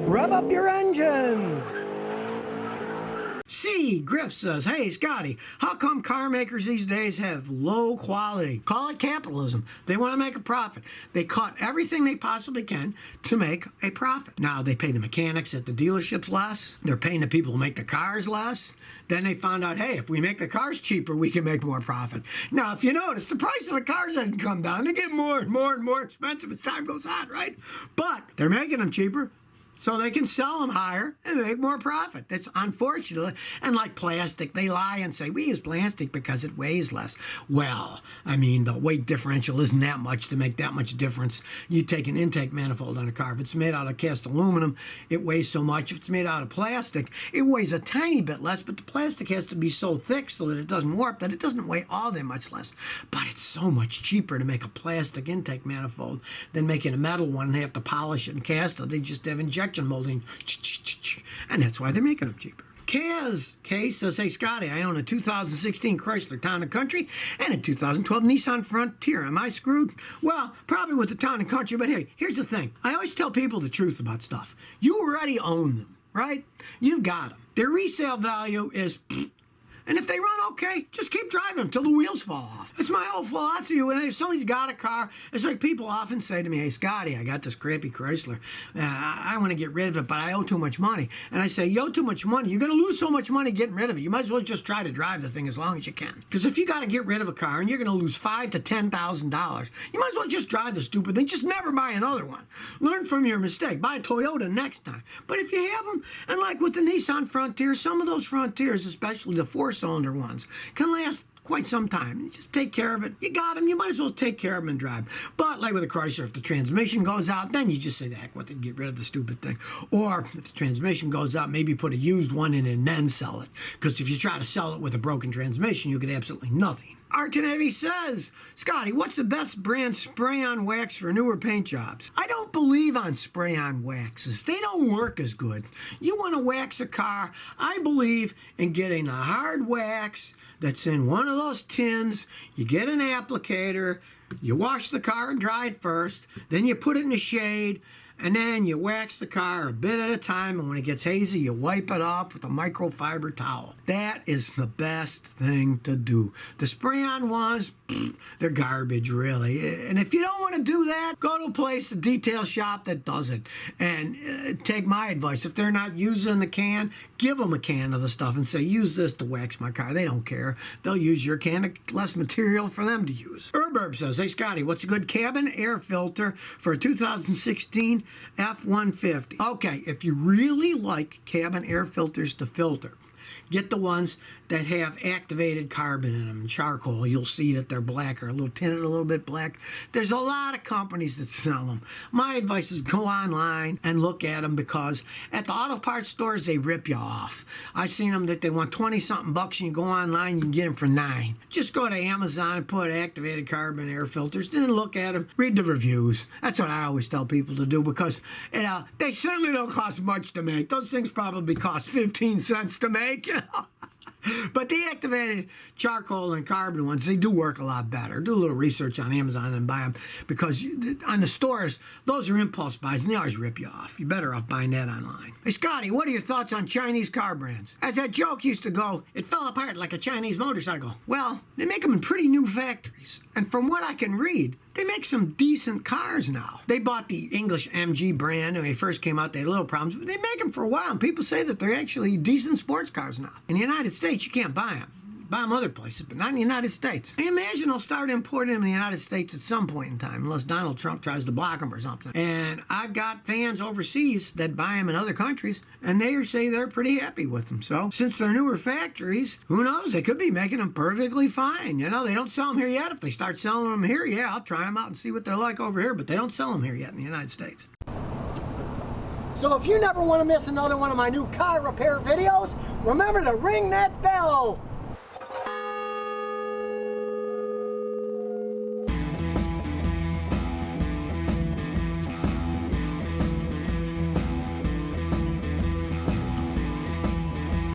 Rev up your engines! C. Griff says, hey, Scotty, how come car makers these days have low quality? Call it capitalism. They want to make a profit. They cut everything they possibly can to make a profit. Now, they pay the mechanics at the dealerships less. They're paying the people who make the cars less. Then they found out, hey, if we make the cars cheaper, we can make more profit. Now, if you notice, the price of the cars hasn't come down. They get more and more and more expensive as time goes on, right? But they're making them cheaper, so they can sell them higher and make more profit. That's unfortunate. And like plastic, they lie and say, we use plastic because it weighs less. Well, I mean, the weight differential isn't that much to make that much difference. You take an intake manifold on a car. If it's made out of cast aluminum, it weighs so much. If it's made out of plastic, it weighs a tiny bit less, but the plastic has to be so thick so that it doesn't warp, that it doesn't weigh all that much less. But it's so much cheaper to make a plastic intake manifold than making a metal one and have to polish it and cast it. They just have injection molding, and that's why they're making them cheaper. Kay says, hey, Scotty, I own a 2016 Chrysler Town & Country and a 2012 Nissan Frontier. Am I screwed? Well, probably with the Town & Country, but hey, here's the thing. I always tell people the truth about stuff. You already own them, right? You've got them. Their resale value is and if they run okay, just keep driving them till the wheels fall off. It's my whole philosophy. If somebody's got a car, it's like people often say to me, hey, Scotty, I got this crappy Chrysler. I want to get rid of it, but I owe too much money. And I say, you owe too much money. You're going to lose so much money getting rid of it. You might as well just try to drive the thing as long as you can. Because if you got to get rid of a car and you're going to lose $5,000 to $10,000, you might as well just drive the stupid thing. Just never buy another one. Learn from your mistake. Buy a Toyota next time. But if you have them, and like with the Nissan Frontier, some of those Frontiers, especially the four-cylinder ones, can last quite some time. You just take care of it. You got them. You might as well take care of them and drive. But like with a Chrysler, if the transmission goes out, then you just say, the heck with it, get rid of the stupid thing. Or if the transmission goes out, maybe put a used one in and then sell it. Because if you try to sell it with a broken transmission, you get absolutely nothing. Artanavi says, Scotty, what's the best brand spray-on wax for newer paint jobs? I don't believe on spray-on waxes. They don't work as good. You want to wax a car, I believe in getting a hard wax that's in one of those tins. You get an applicator, you wash the car and dry it first, then you put it in the shade, and then you wax the car a bit at a time, and when it gets hazy, you wipe it off with a microfiber towel. That is the best thing to do. The spray-on ones, they're garbage, really. And if you don't want to do that, go to a place, a detail shop that does it. And take my advice. If they're not using the can, give them a can of the stuff and say, use this to wax my car. They don't care. They'll use your can. Less material for them to use. Herb says, hey, Scotty, what's a good cabin air filter for a 2016 F-150? Okay, if you really like cabin air filters to filter, get the ones that have activated carbon in them and charcoal. You'll see that they're black or a little tinted, a little bit black. There's a lot of companies that sell them. My advice is go online and look at them, because at the auto parts stores, they rip you off. I've seen them that they want 20-something bucks, and you go online, you can get them for $9. Just go to Amazon and put activated carbon air filters, then look at them, read the reviews. That's what I always tell people to do, because they certainly don't cost much to make. Those things probably cost 15 cents to make. But the activated charcoal and carbon ones, they do work a lot better. Do a little research on Amazon and buy them, because on the stores, those are impulse buys, and they always rip you off. You're better off buying that online. Hey, Scotty, what are your thoughts on Chinese car brands? As that joke used to go, it fell apart like a Chinese motorcycle. Well, they make them in pretty new factories. And from what I can read, they make some decent cars now. They bought the English MG brand when they first came out. They had little problems, but they make them for a while, and people say that they're actually decent sports cars now. In the United States, you can't buy them. Buy them other places, but not in the United States. I imagine they'll start importing them in the United States at some point in time, unless Donald Trump tries to block them or something. And I've got fans overseas that buy them in other countries, and they say they're pretty happy with them. So, since they're newer factories, who knows? They could be making them perfectly fine. You know, they don't sell them here yet. If they start selling them here, yeah, I'll try them out and see what they're like over here, but they don't sell them here yet in the United States. So if you never want to miss another one of my new car repair videos, remember to ring that bell.